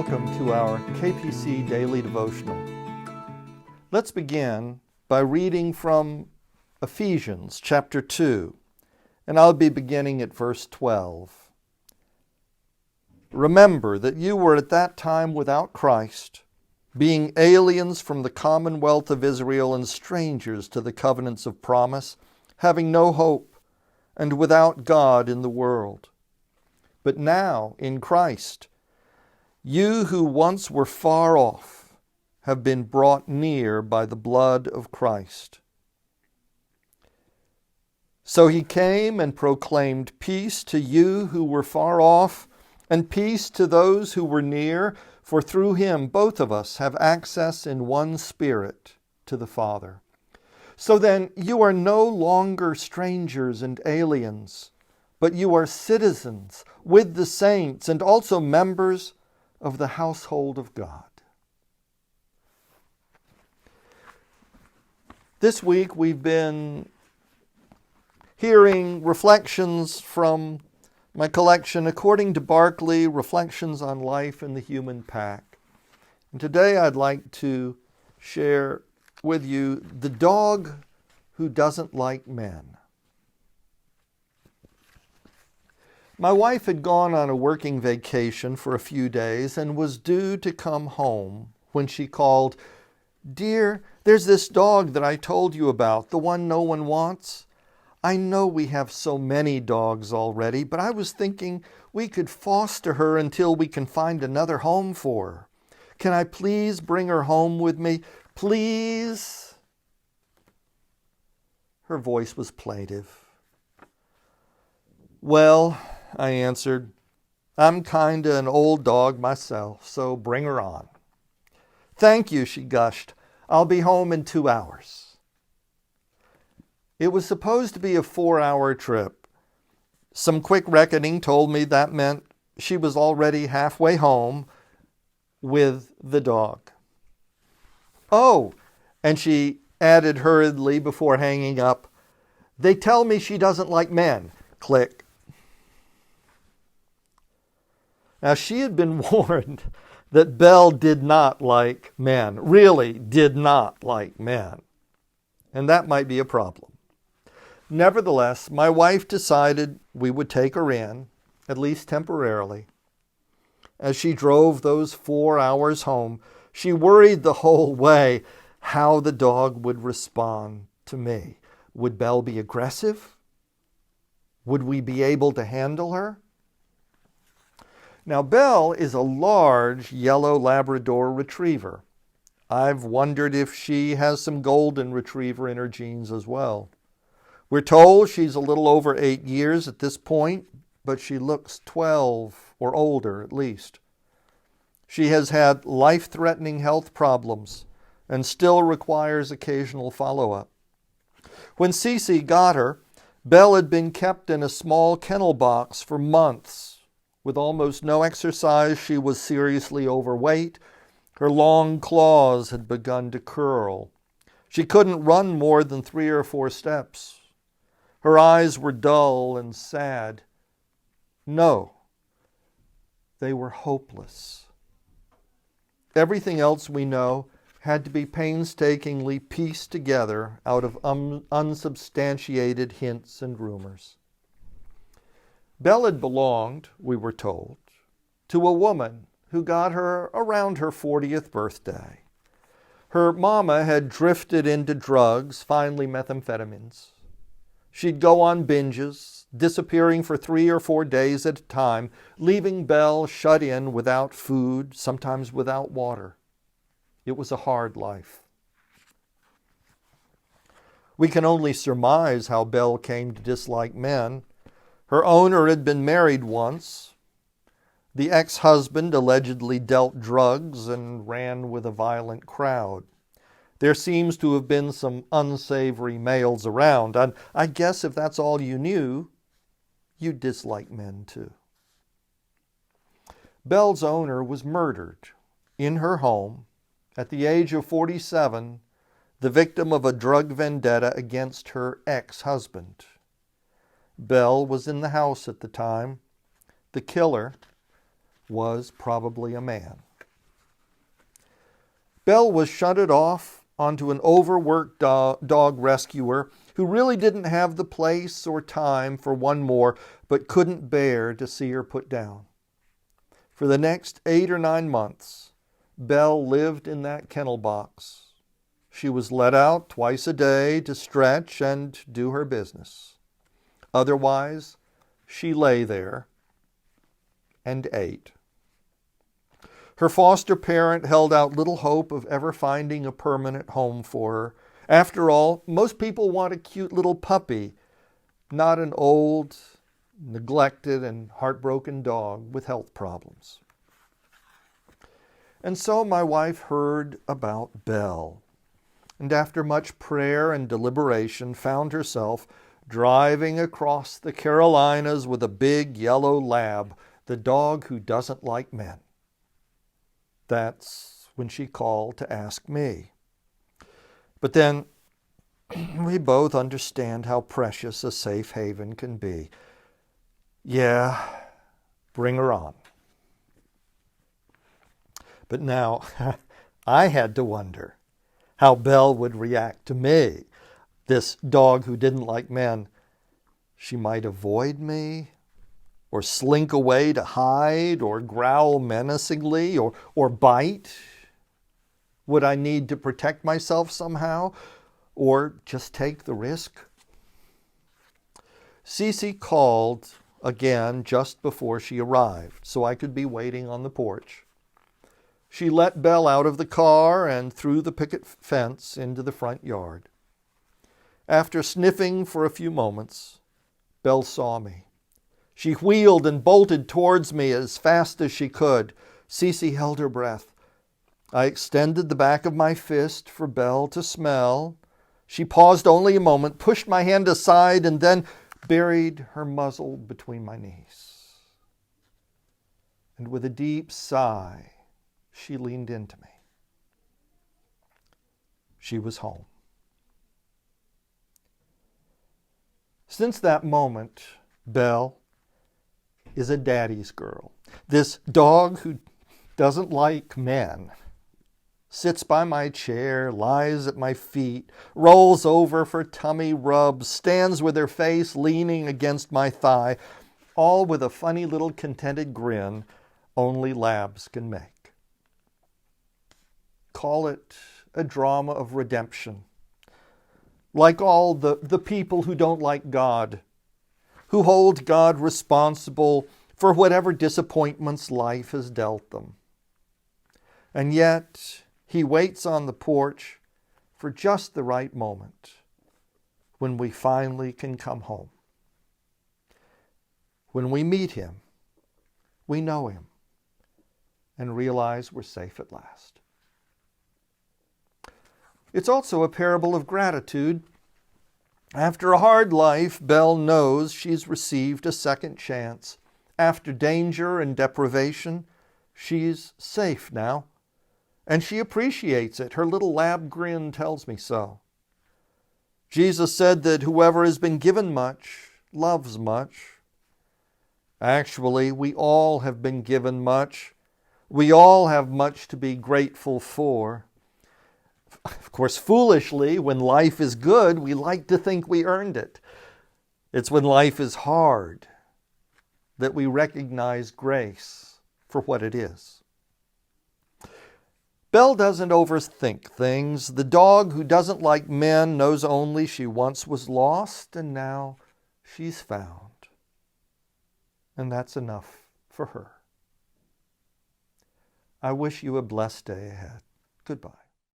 welcome to our KPC Daily Devotional. Let's begin by reading from Ephesians chapter 2, and I'll be beginning at verse 12. Remember that you were at that time without Christ, being aliens from the commonwealth of Israel and strangers to the covenants of promise, having no hope, and without God in the world. But now, in Christ, you who once were far off have been brought near by the blood of Christ. So he came and proclaimed peace to you who were far off, and peace to those who were near, for through him both of us have access in one Spirit to the Father. So then you are no longer strangers and aliens, but you are citizens with the saints and also members of the household of God. This week we've been hearing reflections from my collection, according to Barclay, Reflections on Life in the Human Pack. And today I'd like to share with you The Dog Who Doesn't Like Men. My wife had gone on a working vacation for a few days and was due to come home when she called, "Dear, there's this dog that I told you about, the one no one wants. I know we have so many dogs already, but I was thinking we could foster her until we can find another home for her. Can I please bring her home with me? Please?" Her voice was plaintive. "Well," I answered, "I'm kinda an old dog myself, so bring her on." "Thank you," she gushed. "I'll be home in 2 hours." It was supposed to be a 4-hour trip. Some quick reckoning told me that meant she was already halfway home with the dog. "Oh," and she added hurriedly before hanging up, "they tell me she doesn't like men." Click. Now, she had been warned that Belle did not like men, really did not like men, and that might be a problem. Nevertheless, my wife decided we would take her in, at least temporarily. As she drove those 4 hours home, she worried the whole way how the dog would respond to me. Would Belle be aggressive? Would we be able to handle her? Now, Belle is a large yellow Labrador retriever. I've wondered if she has some golden retriever in her genes as well. We're told she's a little over 8 years at this point, but she looks 12 or older at least. She has had life-threatening health problems and still requires occasional follow-up. When Cece got her, Belle had been kept in a small kennel box for months. With almost no exercise, she was seriously overweight. Her long claws had begun to curl. She couldn't run more than 3 or 4 steps. Her eyes were dull and sad. No, they were hopeless. Everything else we know had to be painstakingly pieced together out of unsubstantiated hints and rumors. Belle had belonged, we were told, to a woman who got her around her 40th birthday. Her mama had drifted into drugs, finally methamphetamines. She'd go on binges, disappearing for 3 or 4 days at a time, leaving Belle shut in without food, sometimes without water. It was a hard life. We can only surmise how Belle came to dislike men. Her owner had been married once. The ex-husband allegedly dealt drugs and ran with a violent crowd. There seems to have been some unsavory males around, and I guess if that's all you knew, you'd dislike men too. Belle's owner was murdered in her home at the age of 47, the victim of a drug vendetta against her ex-husband. Belle was in the house at the time. The killer was probably a man. Belle was shunted off onto an overworked dog rescuer who really didn't have the place or time for one more, but couldn't bear to see her put down. For the next 8 or 9 months, Belle lived in that kennel box. She was let out twice a day to stretch and do her business. Otherwise, she lay there and ate. Her foster parent held out little hope of ever finding a permanent home for her. After all, most people want a cute little puppy, not an old, neglected, and heartbroken dog with health problems. And so my wife heard about Belle, and after much prayer and deliberation found herself driving across the Carolinas with a big yellow lab, the dog who doesn't like men. That's when she called to ask me. But then we both understand how precious a safe haven can be. Yeah, bring her on. But now I had to wonder how Belle would react to me, this dog who didn't like men. She might avoid me, or slink away to hide, or growl menacingly, or bite. Would I need to protect myself somehow, or just take the risk? Cece called again just before she arrived, so I could be waiting on the porch. She let Belle out of the car and through the picket fence into the front yard. After sniffing for a few moments, Belle saw me. She wheeled and bolted towards me as fast as she could. Cece held her breath. I extended the back of my fist for Belle to smell. She paused only a moment, pushed my hand aside, and then buried her muzzle between my knees. And with a deep sigh, she leaned into me. She was home. Since that moment, Belle is a daddy's girl. This dog who doesn't like men sits by my chair, lies at my feet, rolls over for tummy rubs, stands with her face leaning against my thigh, all with a funny little contented grin only labs can make. Call it a drama of redemption. Like all the people who don't like God, who hold God responsible for whatever disappointments life has dealt them. And yet, He waits on the porch for just the right moment when we finally can come home. When we meet Him, we know Him and realize we're safe at last. It's also a parable of gratitude. After a hard life, Belle knows she's received a second chance. After danger and deprivation, she's safe now. And she appreciates it. Her little lab grin tells me so. Jesus said that whoever has been given much loves much. Actually, we all have been given much. We all have much to be grateful for. Of course, foolishly, when life is good, we like to think we earned it. It's when life is hard that we recognize grace for what it is. Belle doesn't overthink things. The dog who doesn't like men knows only she once was lost and now she's found. And that's enough for her. I wish you a blessed day ahead. Goodbye.